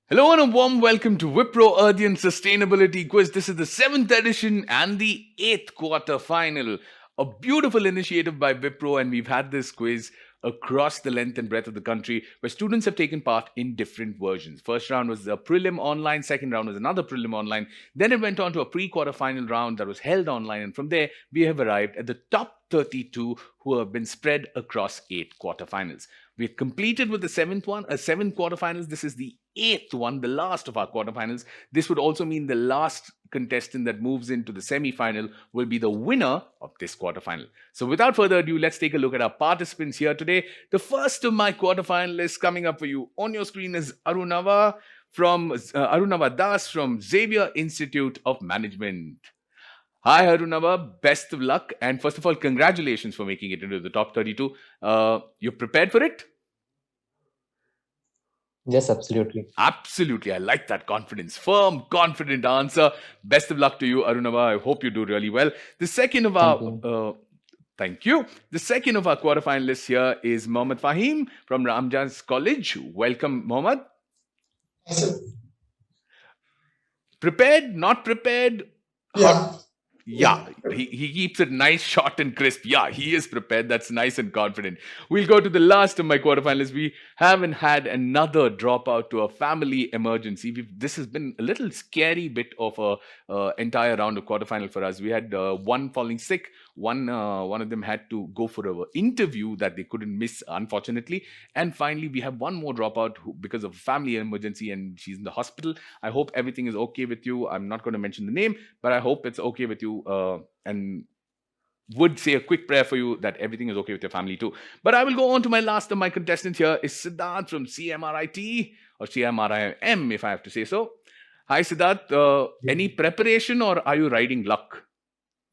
Hello and a warm welcome to Wipro Earthian Sustainability Quiz. This is the 7th edition and the 8th quarter final. A beautiful initiative by Wipro, and we've had this quiz across the length and breadth of the country where students have taken part in different versions. First round was a prelim online, second round was another prelim online. Then it went on to a pre-quarter final round that was held online, and from there we have arrived at the top 32 who have been spread across 8 quarterfinals. We've completed with the seventh quarterfinals. This is the eighth one, the last of our quarterfinals. This would also mean the last contestant that moves into the semi-final will be the winner of this quarterfinal. So without further ado, let's take a look at our participants here today. The first of my quarterfinalists coming up for you on your screen is Arunava Das from Xavier Institute of Management. Hi, Arunava. Best of luck. And first of all, congratulations for making it into the top 32. You're prepared for it? Yes, absolutely. Absolutely. I like that confidence. Firm, confident answer. Best of luck to you, Arunava. I hope you do really well. The second of our... Thank you. The second of our quarterfinalists here is Mohammad Fahim from Ramjas College. Welcome, Mohammad. Prepared? Not prepared? Yeah. Yeah, he keeps it nice, short and crisp. Yeah, he is prepared. That's nice and confident. We'll go to the last of my quarterfinalists. We haven't had another dropout to a family emergency. This has been a little scary bit of a entire round of quarterfinal for us. We had one falling sick. One of them had to go for an interview that they couldn't miss, unfortunately. And finally, we have one more dropout because of a family emergency, and she's in the hospital. I hope everything is okay with you. I'm not going to mention the name, but I hope it's okay with you. And would say a quick prayer for you that everything is okay with your family too. But I will go on to my last of my contestants here is Siddharth from CMRIT or CMRIM, if I have to say so. Hi, Siddharth. Any preparation or are you riding luck?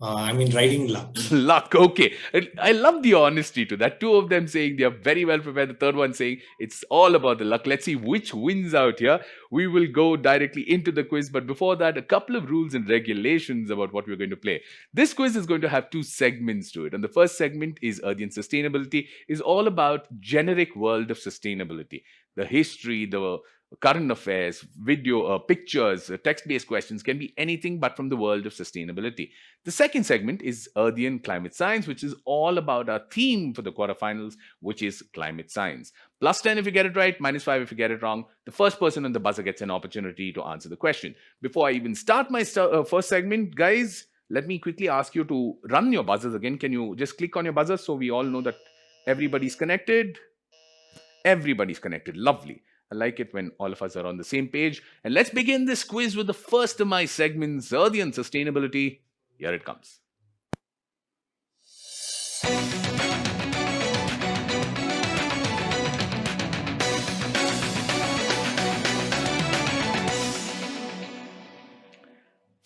Riding luck. Luck, okay. I love the honesty to that. Two of them saying they are very well prepared. The third one saying it's all about the luck. Let's see which wins out here. We will go directly into the quiz. But before that, a couple of rules and regulations about what we're going to play. This quiz is going to have two segments to it. And the first segment is Earthian Sustainability, is all about generic world of sustainability. The history, the current affairs, video, pictures, text-based questions can be anything but from the world of sustainability. The second segment is Earthian Climate Science, which is all about our theme for the quarterfinals, which is climate science. Plus 10 if you get it right, minus 5 if you get it wrong. The first person on the buzzer gets an opportunity to answer the question. Before I even start my first segment, guys, let me quickly ask you to run your buzzers again. Can you just click on your buzzers so we all know that everybody's connected? Everybody's connected. Lovely. I like it when all of us are on the same page. And let's begin this quiz with the first of my segments, Earthian Sustainability. Here it comes.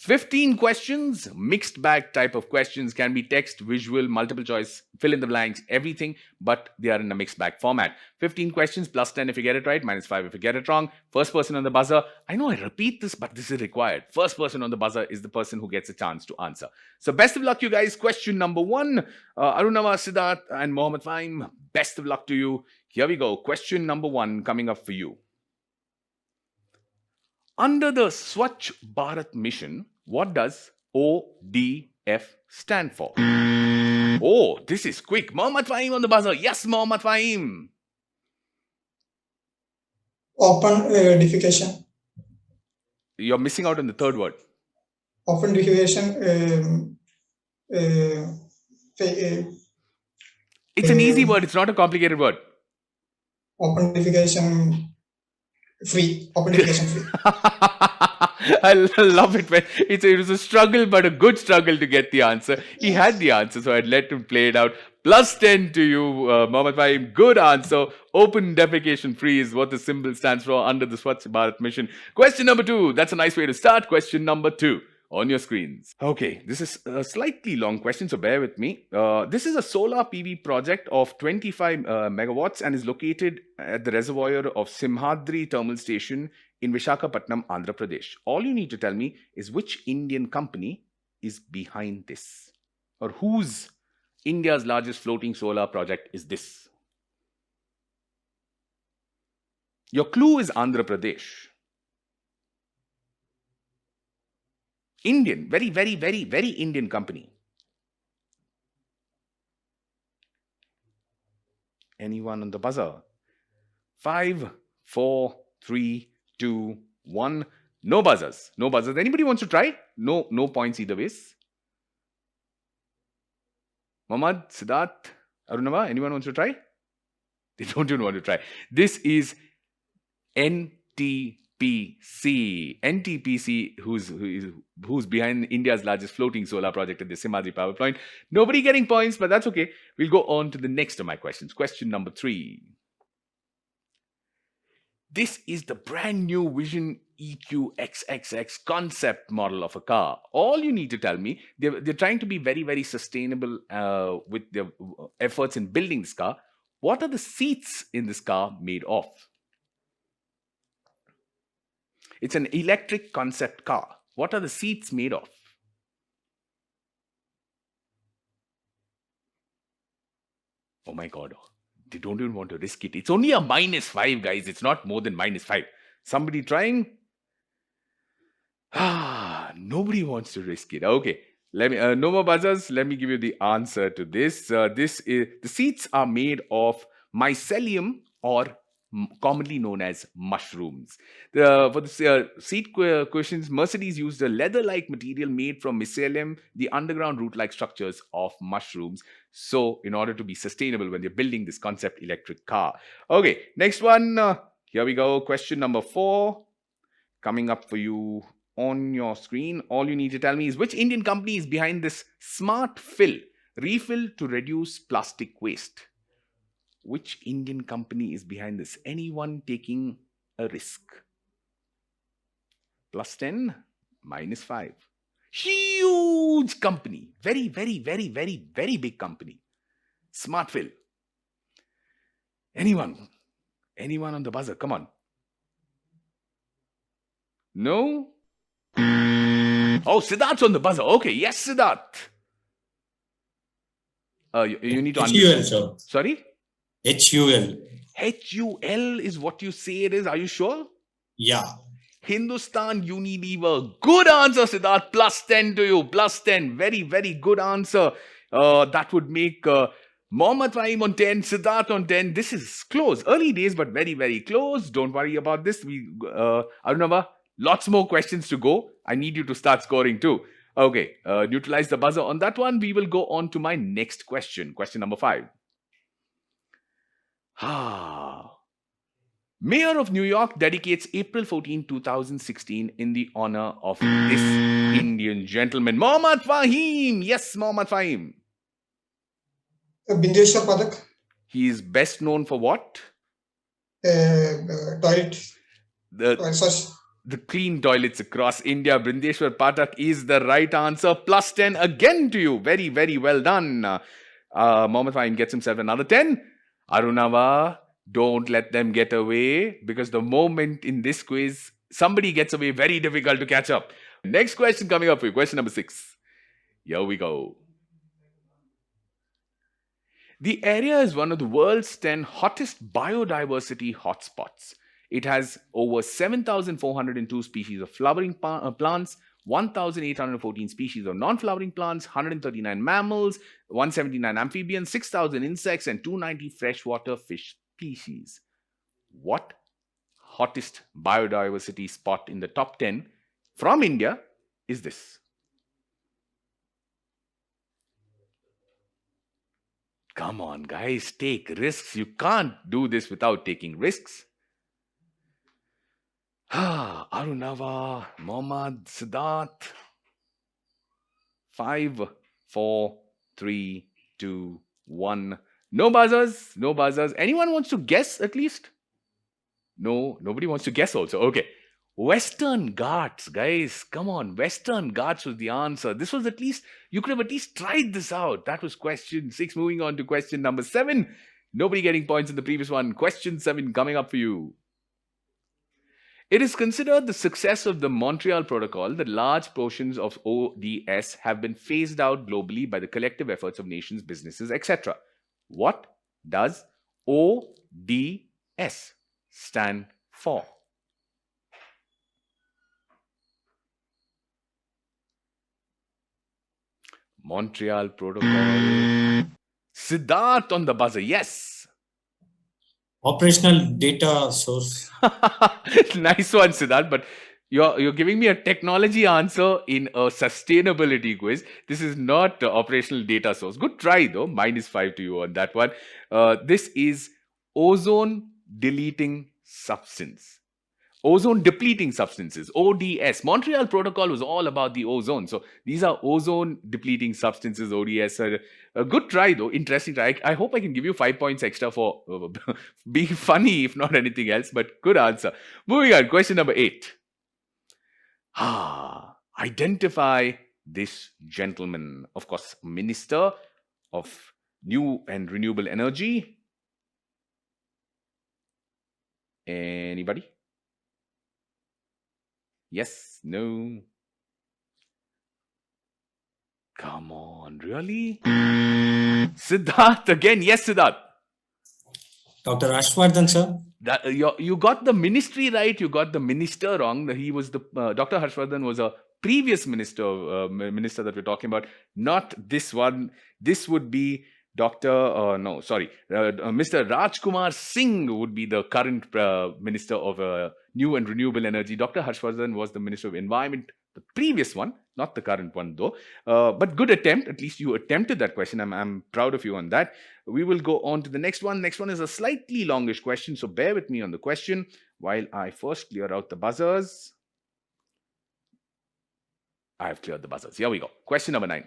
15 questions, mixed bag type of questions, can be text, visual, multiple choice, fill in the blanks, everything, but they are in a mixed bag format. 15 questions, plus 10 if you get it right, minus 5 if you get it wrong. First person on the buzzer, I know I repeat this, but this is required. First person on the buzzer is the person who gets a chance to answer. So best of luck, you guys. Question number 1, Arunava, Siddharth, and Mohammad Fahim, best of luck to you. Here we go. Question number 1 coming up for you. Under the Swachh Bharat mission, what does ODF stand for? Oh, this is quick. Mohammad Fahim on the buzzer. Yes, Mohammad Fahim. Open defecation. You're missing out on the third word. Open defecation. It's an easy word. It's not a complicated word. Open defecation free. Open defecation free. I love it when it was a struggle, but a good struggle to get the answer. He had the answer, so I'd let him play it out. Plus 10 to you, Mohammad Fahim. Good answer. Open defecation free is what the symbol stands for under the Swachh Bharat mission. Question number 2. That's a nice way to start. Question number 2 on your screens. Okay, this is a slightly long question, so bear with me. This is a solar PV project of 25 megawatts and is located at the reservoir of Simhadri Thermal Station in Visakhapatnam, Andhra Pradesh. All you need to tell me is which Indian company is behind this, or whose India's largest floating solar project is this. Your clue is Andhra Pradesh. Indian, very, very, very, very Indian company. Anyone on the buzzer? 5, 4, 3, 2, 1. No buzzers. No buzzers. Anybody wants to try? No, no points either ways. Mohammad, Siddharth, Arunava, anyone wants to try? They don't even want to try. This is NTPC. NTPC, who's behind India's largest floating solar project at the Simhadri power plant. Nobody getting points, but that's okay. We'll go on to the next of my questions. Question number 3. This is the brand new Vision EQXXX concept model of a car. All you need to tell me, they're trying to be very, very sustainable with their efforts in building this car. What are the seats in this car made of? It's an electric concept car. What are the seats made of? Oh my God. They don't even want to risk it. It's only a -5, guys. It's not more than -5. Somebody trying? Nobody wants to risk it. Okay. Let me no more buzzers. Let me give you the answer to this. The seats are made of mycelium, or commonly known as mushrooms. For the seat cushions, Mercedes used a leather-like material made from mycelium, the underground root-like structures of mushrooms. So, in order to be sustainable when they're building this concept electric car. Okay, next one. Here we go. Question number 4 coming up for you on your screen. All you need to tell me is which Indian company is behind this smart fill refill to reduce plastic waste. Which Indian company is behind this? Anyone taking a risk? +10, -5. Huge company. Very, very, very, very, very big company. Smart fill. Anyone? Anyone on the buzzer? Come on. No? Oh, Siddharth's on the buzzer. Okay, yes, Siddharth. You need to HUL, sir. Sorry? HUL. HUL is what you say it is. Are you sure? Yeah. Hindustan Unilever. Good answer, Siddharth. +10 to you. +10. Very, very good answer. That would make Mohammad Fahim on 10, Siddharth on 10. This is close. Early days, but very, very close. Don't worry about this. Arunava, lots more questions to go. I need you to start scoring too. Okay, neutralize the buzzer on that one. We will go on to my next question. Question number 5. Mayor of New York dedicates April 14, 2016 in the honor of this Indian gentleman. Mohammad Fahim. Yes, Mohammad Fahim. Bindeshwar Padak. He is best known for what? Toilet. The clean toilets across India. Brindeshwar Patak is the right answer. +10 again to you. Very, very well done. Mohammad Fahim gets himself another 10. Arunava, don't let them get away, because the moment in this quiz somebody gets away, very difficult to catch up. Next question coming up for you. Question number 6. Here we go. The area is one of the world's 10 hottest biodiversity hotspots. It has over 7,402 species of flowering plants, 1,814 species of non-flowering plants, 139 mammals, 179 amphibians, 6,000 insects, and 290 freshwater fish species. What hottest biodiversity spot in the top 10 from India is this? Come on, guys, take risks. You can't do this without taking risks. Arunava, Mohammad, Siddharth. 5, 4, 3, 2, 1. No buzzers. No buzzers. Anyone wants to guess at least? No, nobody wants to guess also. Okay. Western Ghats, guys. Come on. Western Ghats was the answer. This was at least, you could have at least tried this out. That was question 6. Moving on to question number 7. Nobody getting points in the previous one. Question 7 coming up for you. It is considered the success of the Montreal Protocol that large portions of ODS have been phased out globally by the collective efforts of nations, businesses, etc. What does ODS stand for? Montreal Protocol. Siddharth on the buzzer. Yes. Operational data source. Nice one, Siddharth. But you're giving me a technology answer in a sustainability quiz. This is not operational data source. Good try though. -5 to you on that one. This is ozone deleting substance. Ozone depleting substances, ODS. Montreal Protocol was all about the ozone. So these are ozone depleting substances, ODS. A good try though, interesting try. I hope I can give you 5 points extra for being funny, if not anything else, but good answer. Moving on, question number 8. Identify this gentleman. Of course, Minister of New and Renewable Energy. Anybody? Yes? No? Come on, really? Siddharth again. Yes, Siddharth. Dr. Ashwardhan, sir. You got the ministry right. You got the minister wrong. He was the Dr. Harshvardhan was a previous minister that we're talking about, not this one. This would be Mr. Rajkumar Singh would be the current minister of new and renewable energy. Dr. Harshvardhan was the minister of environment, the previous one, not the current one though. But good attempt. At least you attempted that question. I'm proud of you on that. We will go on to the next one. Next one is a slightly longish question, so bear with me on the question while I first clear out the buzzers. I have cleared the buzzers. Here we go. Question number 9.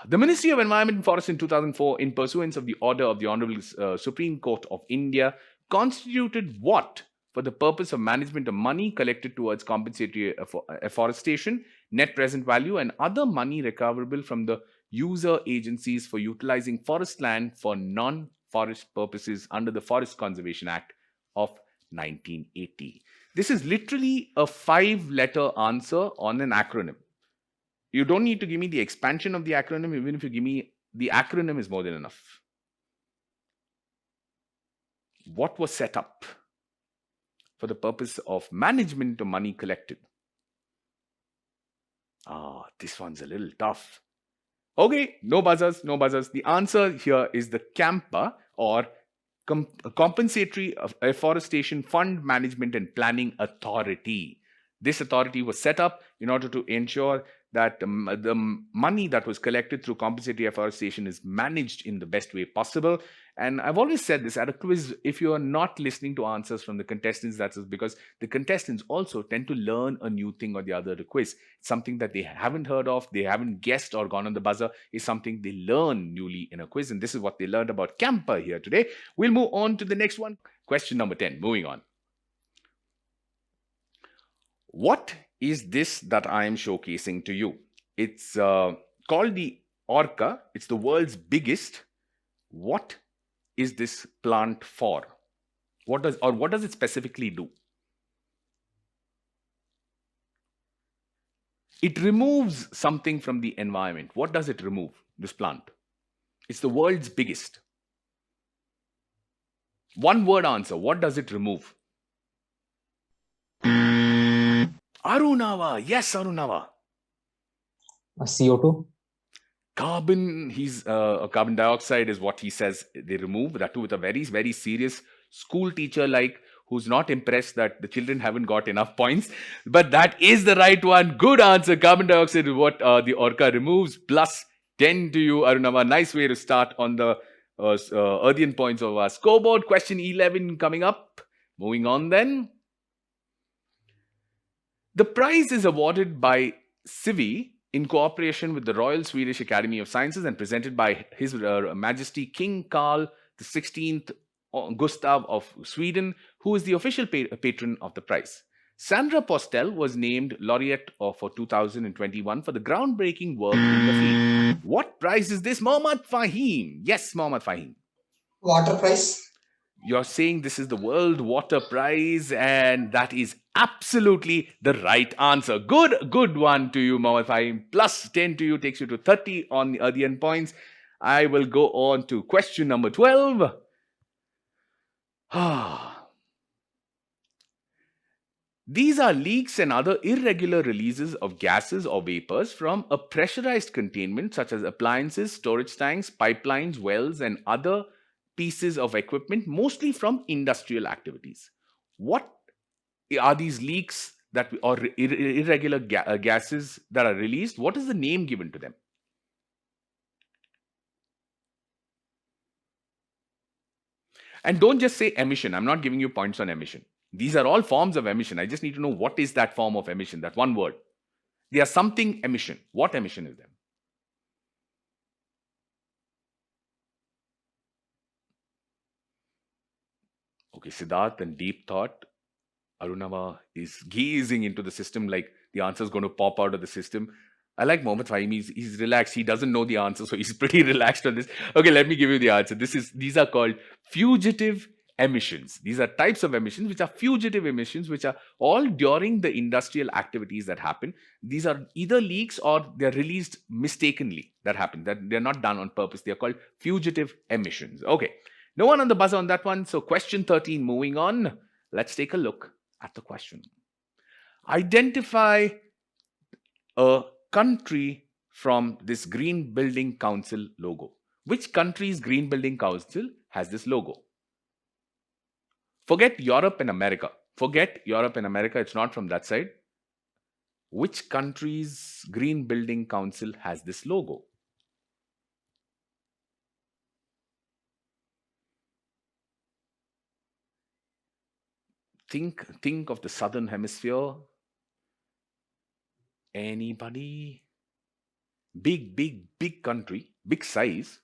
The Ministry of Environment and Forest in 2004, in pursuance of the order of the Honorable Supreme Court of India, constituted what for the purpose of management of money collected towards compensatory afforestation, net present value, and other money recoverable from the user agencies for utilizing forest land for non-forest purposes under the Forest Conservation Act of 1980. This is literally a 5-letter answer on an acronym. You don't need to give me the expansion of the acronym. Even if you give me the acronym is more than enough. What was set up for the purpose of management of money collected? This one's a little tough. Okay, no buzzers, no buzzers. The answer here is the CAMPA, or Compensatory Afforestation Fund Management and Planning Authority. This authority was set up in order to ensure that the money that was collected through compensatory afforestation is managed in the best way possible. And I've always said this at a quiz, if you are not listening to answers from the contestants, that's because the contestants also tend to learn a new thing or the other at a quiz. Something that they haven't heard of, they haven't guessed or gone on the buzzer, is something they learn newly in a quiz. And this is what they learned about Camper here today. We'll move on to the next one. Question number 10. Moving on. What is this that I am showcasing to you? It's called the orca. It's the world's biggest. What is this plant for? What does it specifically do? It removes something from the environment. What does it remove, this plant? It's the world's biggest. One word answer. What does it remove? Arunava. Yes, Arunava. CO2. Carbon, carbon dioxide is what he says they remove. That too with a very, very serious school teacher who's not impressed that the children haven't got enough points. But that is the right one. Good answer. Carbon dioxide is what the orca removes. Plus 10 to you, Arunava. Nice way to start on the earthian points of our scoreboard. Question 11 coming up. Moving on then. The prize is awarded by Civi in cooperation with the Royal Swedish Academy of Sciences and presented by His Majesty King Carl XVI Gustav of Sweden, who is the official patron of the prize. Sandra Postel was named laureate for 2021 for the groundbreaking work in the field. What prize is this, Mohammad Fahim? Yes, Mohammad Fahim. Water prize. You're saying this is the World Water Prize, and that is absolutely the right answer. Good one to you, Mohammad Fahim. Plus 10 to you takes you to 30 on the earthian points. I will go on to question number 12. These are leaks and other irregular releases of gases or vapors from a pressurized containment such as appliances, storage tanks, pipelines, wells, and other pieces of equipment, mostly from industrial activities. What are these leaks or irregular gases that are released? What is the name given to them? And don't just say emission. I'm not giving you points on emission. These are all forms of emission. I just need to know what is that form of emission, that one word. They are something emission. What emission is them? Okay, Siddharth and deep thought. Arunava is gazing into the system like the answer is going to pop out of the system. I like Mohammed Fahim. He's relaxed. He doesn't know the answer, so he's pretty relaxed on this. Okay, let me give you the answer. These are called fugitive emissions. These are types of emissions which are fugitive emissions, which are all during the industrial activities that happen. These are either leaks or they're released mistakenly. That happen. That they're not done on purpose. They are called fugitive emissions. Okay. No one on the buzzer on that one. So question 13, moving on. Let's take a look at the question. Identify a country from this Green Building Council logo. Which country's Green Building Council has this logo? Forget Europe and America. Forget Europe and America. It's not from that side. Which country's Green Building Council has this logo? Think of the southern hemisphere. Anybody? Big country, big size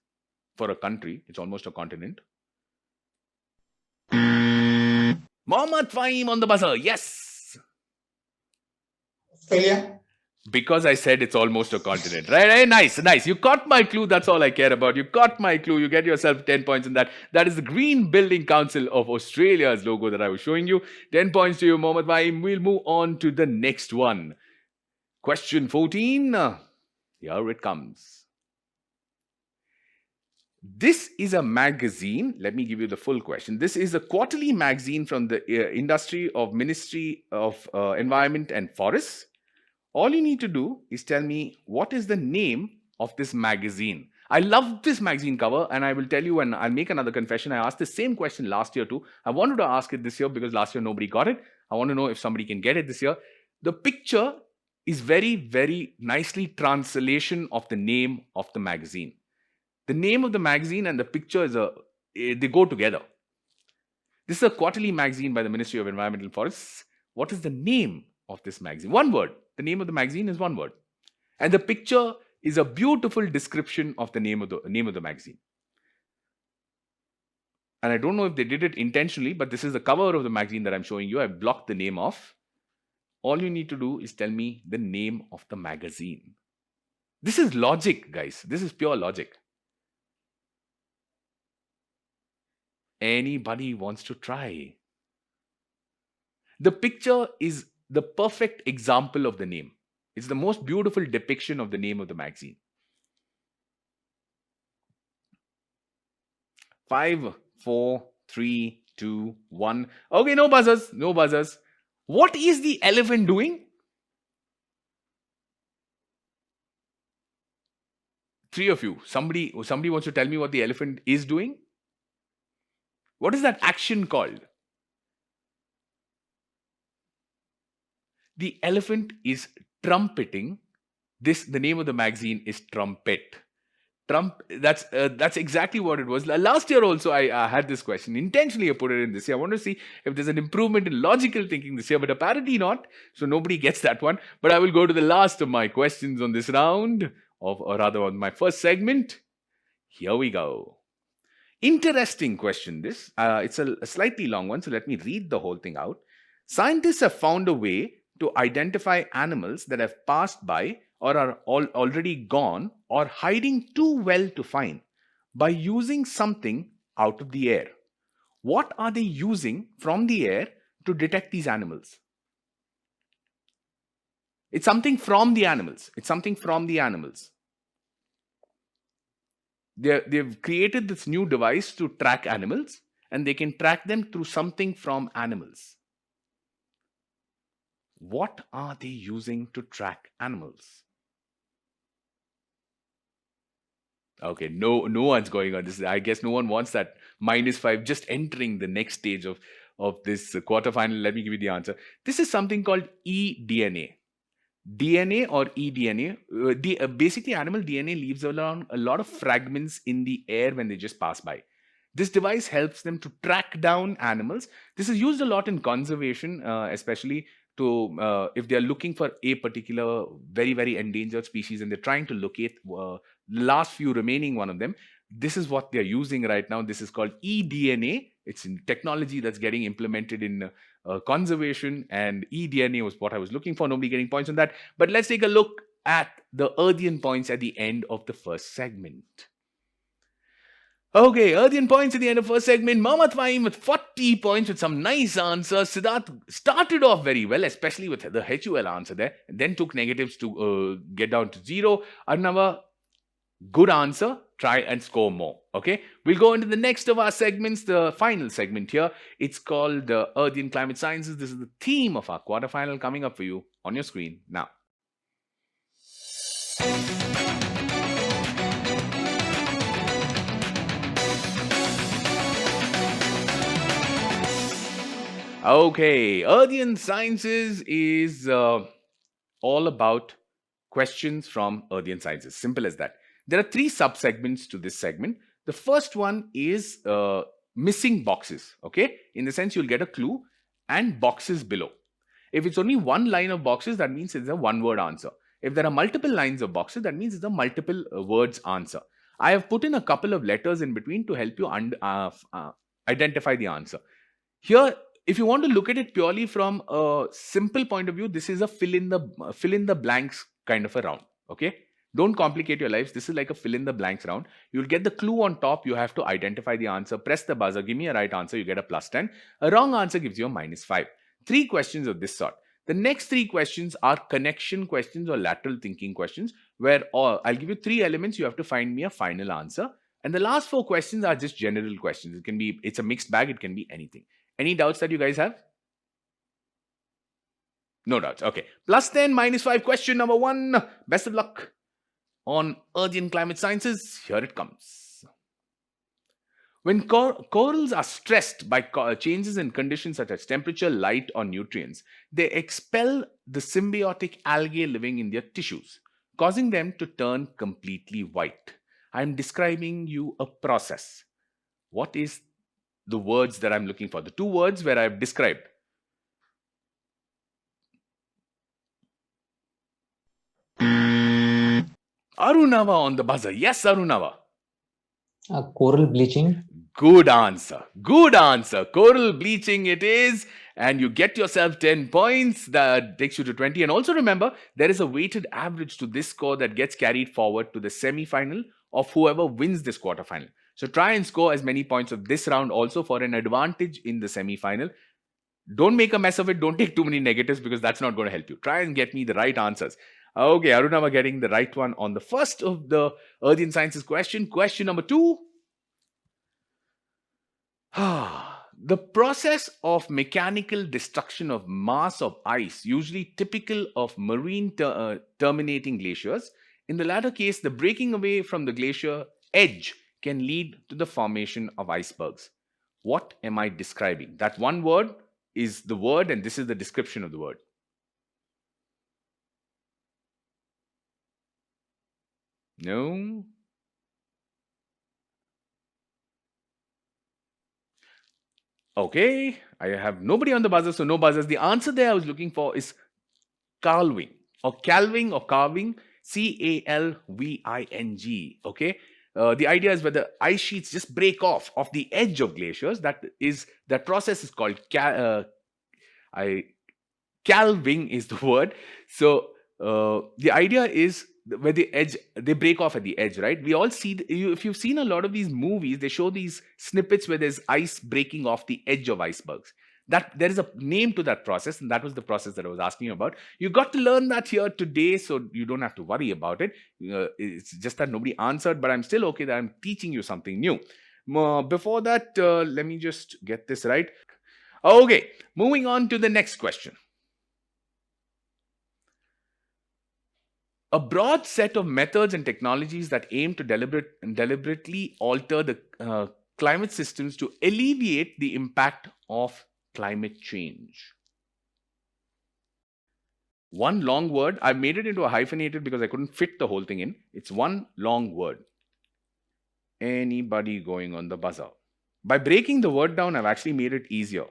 for a country. It's almost a continent. Mohammed Fahim on the buzzer. Yes. Australia. Because I said it's almost a continent. Right? Nice. You caught my clue. That's all I care about. You caught my clue. You get yourself 10 points in that. That is the Green Building Council of Australia's logo that I was showing you. 10 points to you, Mohammed Fahim. We'll move on to the next one. Question 14. Here it comes. This is a magazine. Let me give you the full question. This is a quarterly magazine from the Ministry of Environment and Forests. All you need to do is tell me what is the name of this magazine. I love this magazine cover, and I will tell you, and I'll make another confession. I asked the same question last year too. I wanted to ask it this year because last year nobody got it. I want to know if somebody can get it this year. The picture is very nicely translation of the name of the magazine. The name of the magazine and the picture they go together. This is a quarterly magazine by the Ministry of Environment and Forests. What is the name of this magazine? One word. The name of the magazine is one word. And the picture is a beautiful description of the name of the magazine. And I don't know if they did it intentionally, but this is the cover of the magazine that I'm showing you. I've blocked the name off. All you need to do is tell me the name of the magazine. This is logic, guys. This is pure logic. Anybody wants to try? The picture is the perfect example of the name. It's the most beautiful depiction of the name of the magazine. 5, 4, 3, 2, 1. Okay, no buzzers. What is the elephant doing? 3 of you. Somebody wants to tell me what the elephant is doing? What is that action called? The elephant is trumpeting. The name of the magazine is Trumpet. That's exactly what it was. Last year also I had this question. Intentionally I put it in this year. I want to see if there's an improvement in logical thinking this year, but apparently not. So nobody gets that one. But I will go to the last of my questions on this round, or rather on my first segment. Here we go. Interesting question this. It's a slightly long one, so let me read the whole thing out. Scientists have found a way to identify animals that have passed by or are already gone or hiding too well to find by using something out of the air. What are they using from the air to detect these animals? It's something from the animals. They've created this new device to track animals, and they can track them through something from animals. What are they using to track animals? Okay, no one's going on this. I guess no one wants that -5 just entering the next stage of this quarterfinal. Let me give you the answer. This is something called eDNA. DNA or eDNA. Basically, animal DNA leaves around a lot of fragments in the air when they just pass by. This device helps them to track down animals. This is used a lot in conservation, especially to if they are looking for a particular very endangered species and they're trying to locate the last few remaining one of them. This is what they're using right now. This is called eDNA. It's in technology that's getting implemented in conservation, and eDNA was what I was looking for. Nobody getting points on that. But let's take a look at the earthian points at the end of the first segment. Okay, earthian points at the end of first segment. Mohammad Fahim with 40 points with some nice answers. Siddharth started off very well, especially with the HUL answer there, and then took negatives to get down to 0. Arnava, good answer. Try and score more. Okay, we'll go into the next of our segments, the final segment here. It's called Earth and Climate Sciences. This is the theme of our quarterfinal coming up for you on your screen now. Okay, Earthian Sciences is all about questions from Earthian Sciences. Simple as that. There are 3 sub-segments to this segment. The first one is missing boxes, okay? In the sense you'll get a clue and boxes below. If it's only one line of boxes, that means it's a one-word answer. If there are multiple lines of boxes, that means it's a multiple words answer. I have put in a couple of letters in between to help you identify the answer. Here, if you want to look at it purely from a simple point of view, this is a fill in the blanks kind of a round. Okay, don't complicate your lives. This is like a fill in the blanks round. You'll get the clue on top. You have to identify the answer. Press the buzzer. Give me a right answer. You get a +10. A wrong answer gives you a -5. 3 questions of this sort. The next 3 questions are connection questions or lateral thinking questions, where I'll give you 3 elements. You have to find me a final answer. And the last 4 questions are just general questions. It's a mixed bag. It can be anything. Any doubts that you guys have? No doubts. Okay. +10, -5. Question number 1. Best of luck on Earthian Climate Sciences. Here it comes. When corals are stressed by changes in conditions such as temperature, light, or nutrients, they expel the symbiotic algae living in their tissues, causing them to turn completely white. I'm describing you a process. What is the words that I'm looking for? The 2 words where I've described. Arunava on the buzzer. Yes, Arunava. Coral bleaching. Good answer. Good answer. Coral bleaching it is. And you get yourself 10 points. That takes you to 20. And also remember, there is a weighted average to this score that gets carried forward to the semi-final of whoever wins this quarterfinal. So try and score as many points of this round also for an advantage in the semi-final. Don't make a mess of it. Don't take too many negatives because that's not going to help you. Try and get me the right answers. Okay, Arunava getting the right one on the first of the Earthian Sciences question. Question number 2. The process of mechanical destruction of mass of ice, usually typical of marine terminating glaciers. In the latter case, the breaking away from the glacier edge can lead to the formation of icebergs. What am I describing? That one word is the word, and this is the description of the word. No? Okay, I have nobody on the buzzer, so no buzzers. The answer there I was looking for is calving or calving or carving. CALVING. Okay. The idea is where the ice sheets just break off the edge of glaciers. That process is called calving is the word. So the idea is where they break off at the edge, right? We all see, if you've seen a lot of these movies, they show these snippets where there's ice breaking off the edge of icebergs. That there is a name to that process, and that was the process that I was asking you about. You got to learn that here today, so you don't have to worry about it. It's just that nobody answered, but I'm still okay that I'm teaching you something new. Before that, let me just get this right. Okay, moving on to the next question. A broad set of methods and technologies that aim to deliberately alter the climate systems to alleviate the impact of climate change. One long word. I made it into a hyphenated because I couldn't fit the whole thing in. It's one long word. Anybody going on the buzzer? By breaking the word down, I've actually made it easier.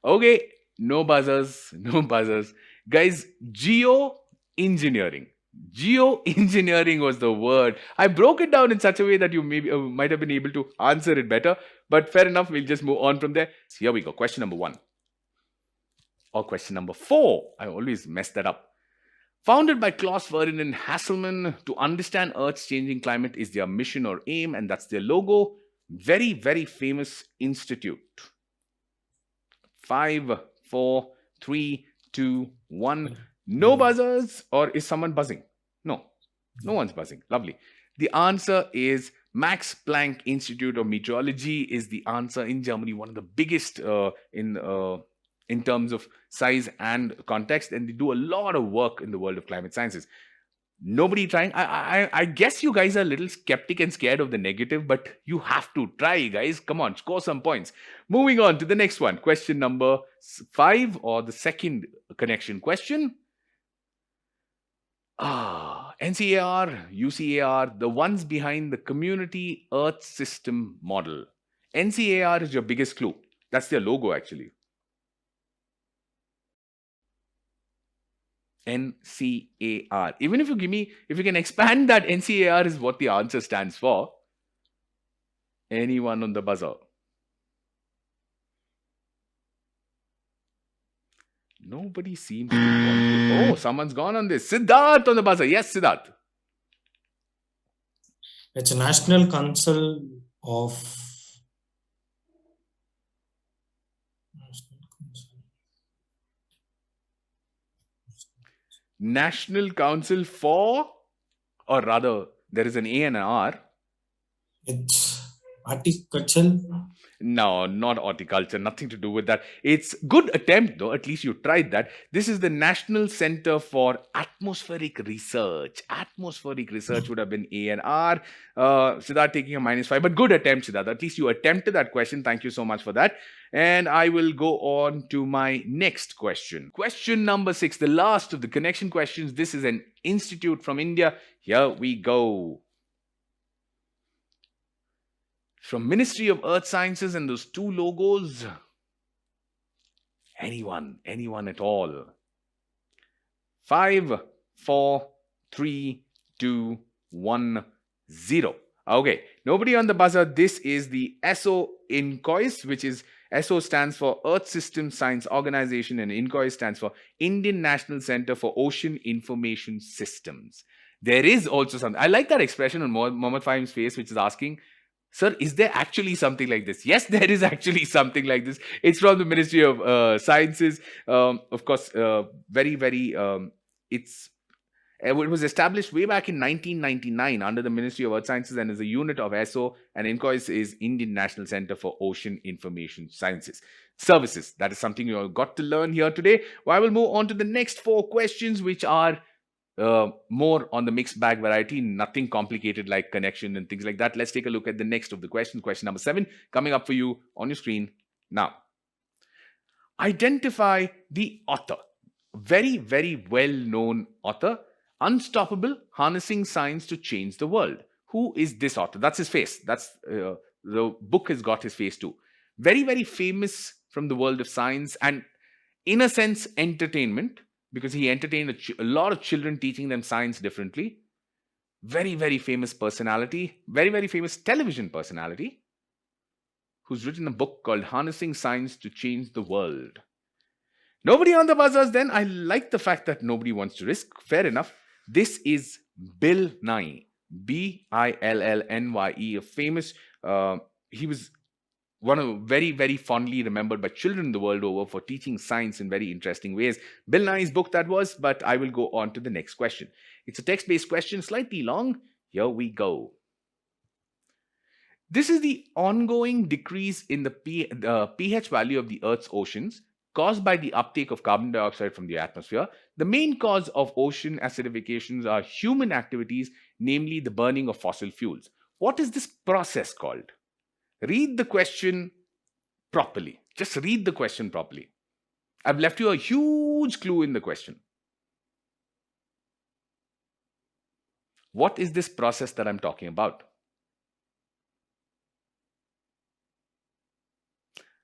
Okay, no buzzers, no buzzers. Guys, geoengineering. Geoengineering was the word. I broke it down in such a way that you maybe might have been able to answer it better. But fair enough, we'll just move on from there. So here we go. Question number 1. Or question number 4. I always mess that up. Founded by Klaus Ferdinand Hasselmann, to understand Earth's changing climate is their mission or aim, and that's their logo. Very, very famous institute. 5, 4, 3, 2, 1. No buzzers, or is someone buzzing? No, no one's buzzing. Lovely. The answer is Max Planck Institute of Meteorology is the answer in Germany, one of the biggest in terms of size and context, and they do a lot of work in the world of climate sciences. Nobody trying. I guess you guys are a little skeptic and scared of the negative, but you have to try, guys. Come on, score some points. Moving on to the next one. Question number 5, or the second connection question. NCAR, UCAR, the ones behind the Community Earth System model. NCAR is your biggest clue. That's their logo, actually. NCAR. Even if you can expand that, NCAR is what the answer stands for. Anyone on the buzzer? Nobody seems to want to. Oh, someone's gone on this. Siddharth on the buzzer. Yes, Siddharth. It's a National Council of National Council for, or rather, there is an A and an R. It's Horticulture. No, not horticulture. Nothing to do with that. It's good attempt, though. At least you tried that. This is the National Center for Atmospheric Research. Atmospheric research would have been A and R. Siddharth taking a -5, but good attempt, Siddharth. At least you attempted that question. Thank you so much for that. And I will go on to my next question. Question number 6, the last of the connection questions. This is an institute from India. Here we go. From Ministry of Earth Sciences and those 2 logos. Anyone at all. 5, 4, 3, 2, 1, 0. Okay, nobody on the buzzer. This is the ESO INCOIS, which is ESO stands for Earth System Science Organization, and INCOIS stands for Indian National Center for Ocean Information Systems. There is also something. I like that expression on Mohammed Fahim's face, which is asking, sir, is there actually something like this? Yes, there is actually something like this. It's from the Ministry of Sciences. Of course, it was established way back in 1999 under the Ministry of Earth Sciences and is a unit of ESO, and INCOIS is Indian National Center for Ocean Information Sciences Services. That is something you all got to learn here today. Well, I will move on to the next 4 questions, which are more on the mixed bag variety, nothing complicated like connection and things like that. Let's take a look at the next of the questions. Question number 7 coming up for you on your screen now. Identify the author. Very, very well-known author. Unstoppable, Harnessing Science to Change the World. Who is this author? That's his face. That's the book has got his face too. Very, very famous from the world of science and, in a sense, entertainment, because he entertained a lot of children, teaching them science differently. Very, very famous personality. Very, very famous television personality, who's written a book called Harnessing Science to Change the World. Nobody on the buzzers then. I like the fact that nobody wants to risk. Fair enough. This is Bill Nye. Billnye, a famous, he was one of very, very fondly remembered by children the world over for teaching science in very interesting ways. Bill Nye's book that was, but I will go on to the next question. It's a text-based question, slightly long. Here we go. This is the ongoing decrease in the pH value of the Earth's oceans caused by the uptake of carbon dioxide from the atmosphere. The main cause of ocean acidifications are human activities, namely the burning of fossil fuels. What is this process called? Read the question properly. Just read the question properly. I've left you a huge clue in the question. What is this process that I'm talking about?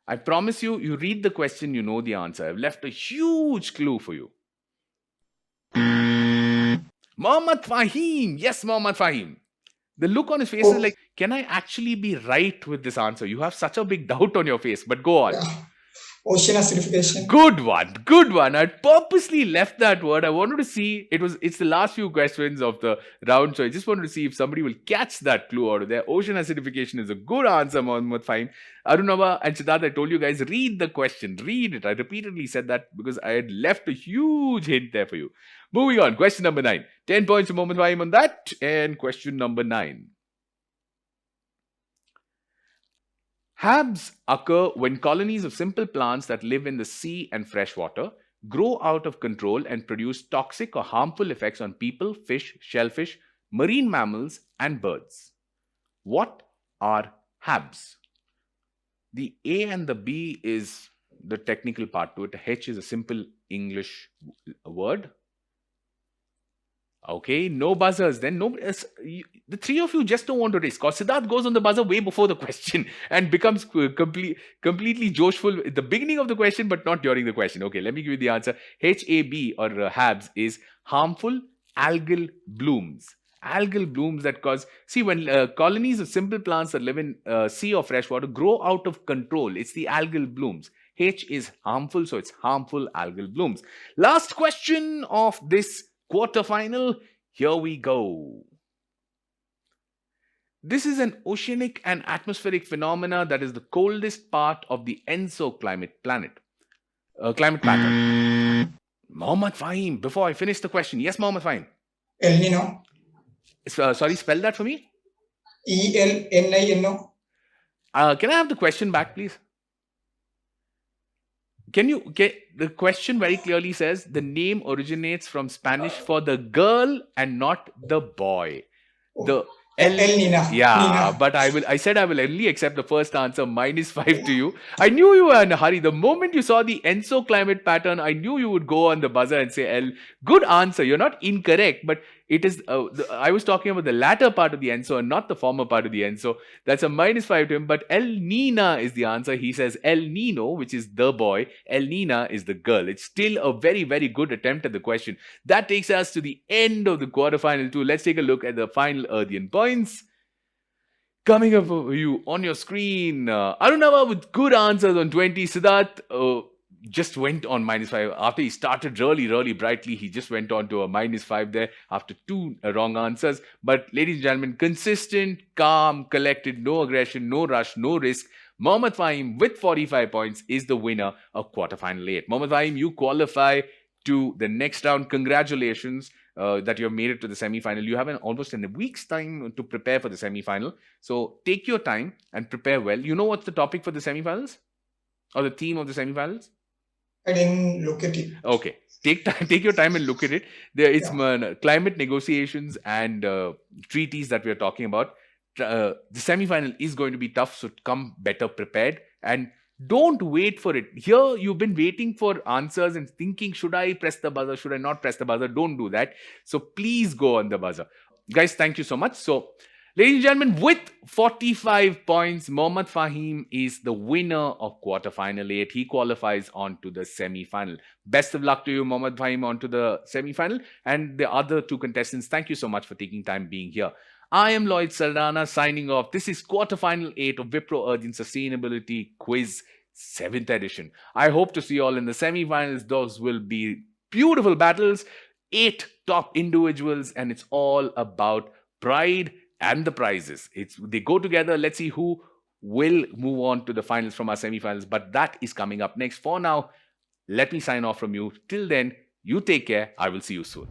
I promise you, you read the question, you know the answer. I've left a huge clue for you. Mohammad Fahim. Yes, Mohammad Fahim. The look on his face is like, can I actually be right with this answer? You have such a big doubt on your face, but go on. Yeah. Ocean acidification. Good one. Good one. I purposely left that word. I wanted to see it's the last few questions of the round. So I just wanted to see if somebody will catch that clue out of there. Ocean acidification is a good answer, Mohammad Fahim. Arunava and Siddharth, I told you guys, read the question. Read it. I repeatedly said that because I had left a huge hint there for you. Moving on. Question number 9. 10 points to Mohammad Fahim on that. And question number 9. Habs occur when colonies of simple plants that live in the sea and fresh water grow out of control and produce toxic or harmful effects on people, fish, shellfish, marine mammals, and birds. What are habs? The A and the B is the technical part to it. H is a simple English word. Okay, no buzzers. Then the three of you just don't want to risk. Because Siddharth goes on the buzzer way before the question and becomes completely joshful at the beginning of the question, but not during the question. Okay, let me give you the answer. HAB or HABs is harmful algal blooms. Algal blooms that cause, see, when colonies of simple plants that live in sea or freshwater grow out of control, it's the algal blooms. H is harmful, so it's harmful algal blooms. Last question of this quarterfinal. Here we go. This is an oceanic and atmospheric phenomena that is the coldest part of the ENSO climate pattern. Mohammad Fahim, before I finish the question. Yes, Mohammad Fahim. El Nino. Sorry, spell that for me. ELNINO. Can I have the question back, please? Can you get the question very clearly says the name originates from Spanish for the girl and not the boy. The El Nina. yeah, Nina. but I said I will only accept the first answer, -5 to you. I knew you were in a hurry. The moment you saw the ENSO climate pattern, I knew you would go on the buzzer and say L. Good answer. You're not incorrect, but it is. I was talking about the latter part of the ENSO and not the former part of the ENSO. That's a -5 to him. But El Nina is the answer. He says El Nino, which is the boy. El Nina is the girl. It's still a very, very good attempt at the question. That takes us to the end of the quarterfinal too. Let's take a look at the final Earthian points. Coming up for you on your screen, Arunava with good answers on 20. Siddharth just went on -5. After he started really, really brightly, he just went on to a -5 there after 2 wrong answers. But ladies and gentlemen, consistent, calm, collected, no aggression, no rush, no risk. Mohammad Fahim with 45 points is the winner of quarterfinal 8. Mohammad Fahim, you qualify to the next round. Congratulations that you have made it to the semi-final. You have almost in a week's time to prepare for the semi-final. So take your time and prepare well. You know what's the topic for the semi-finals? Or the theme of the semi-finals? I didn't look at it. Okay. Take your time and look at it. It's climate negotiations and treaties that we are talking about. The semi-final is going to be tough, so come better prepared. And don't wait for it. Here, you've been waiting for answers and thinking, should I press the buzzer? Should I not press the buzzer? Don't do that. So please go on the buzzer. Guys, thank you so much. So, ladies and gentlemen, with 45 points, Mohammad Fahim is the winner of quarterfinal 8. He qualifies on to the semi-final. Best of luck to you, Mohammad Fahim, on to the semi-final. And the other 2 contestants, thank you so much for taking time being here. I am Lloyd Saldana signing off. This is quarterfinal 8 of Wipro Earthian Sustainability Quiz 7th edition. I hope to see you all in the semi-finals. Those will be beautiful battles. 8 top individuals, and it's all about pride and the prizes. They go together. Let's see who will move on to the finals from our semi-finals. But that is coming up next. For now, let me sign off from you. Till then, you take care. I will see you soon.